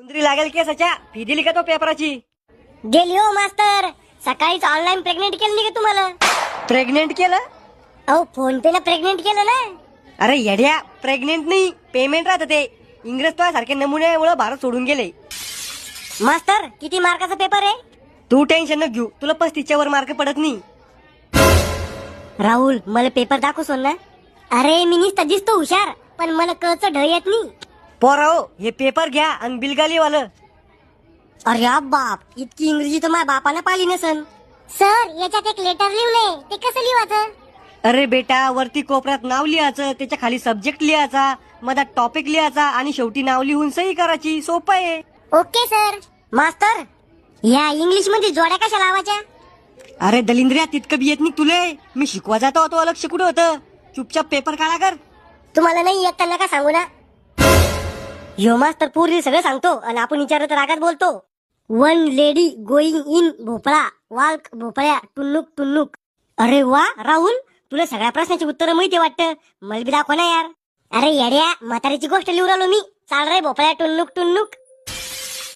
उंदरी लागेल केसाच्या फी दिली का तो पेपराची? गेली हो मास्तर. सकाळीच ऑनलाईन प्रेग्नेंट केलं नाही का तुम्हाला? प्रेग्नेंट केलं? अहो फोन पे ला प्रेग्नेंट केलं ना. अरे येड्या, प्रेग्नेंट नाही पेमेंट राहतं ते. इंग्रज तो सारखे नमुन्यामुळे भारत सोडून गेले. मास्तर किती मार्काचा पेपर आहे? तू टेन्शन न घेऊ, तुला 35च्या वर मार्क पडत नाही. राहुल मला पेपर दाखवसोन ना. अरे मी नुसता दिसतो हुशार, पण मला कळचं ढ येत नाही. पोराओ हे पेपर घ्या आणि बिलगालीवालं. अरे बाप, इतकी इंग्रजी तर माझ्या बापाने पाहिली नसन. सर याच्यात एक लेटर लिहिलंय, ते कसं लिहायचं? अरे बेटा, वरती कोपऱ्यात नाव लिहायचं, त्याच्या खाली सब्जेक्ट लिहायचा, मधात टॉपिक लिहायचा आणि शेवटी नाव लिहून सही करायची. सोपं आहे. Okay sir. मास्तर या इंग्लिश मध्ये जोड्या कशा लावायच्या? अरे दलिंद्रिया, तितकं बी येत नाही तुले. मी शिकवा जातो तो लक्ष कुठं होतं. चुपचाप पेपर काढा कर. तुम्हाला नाही येत त्यांना का सांगू ना. यो मास्तर पूर्वी सगळं सांगतो आणि आपण विचारत रागात बोलतो. वन लेडी गोईंग इन भोपळा, वाल्क भोपळ्या, टुन्नुक टुन्नुक. अरे वा राहुल, तुला सगळ्या प्रश्नाची उत्तरं माहिती वाटतं. मला बी दाखव ना यार. अरे येड्या, म्हातारीची गोष्ट लिहून आलो मी. चाल रे भोपळ्या टुन्नुक टुन्नुक.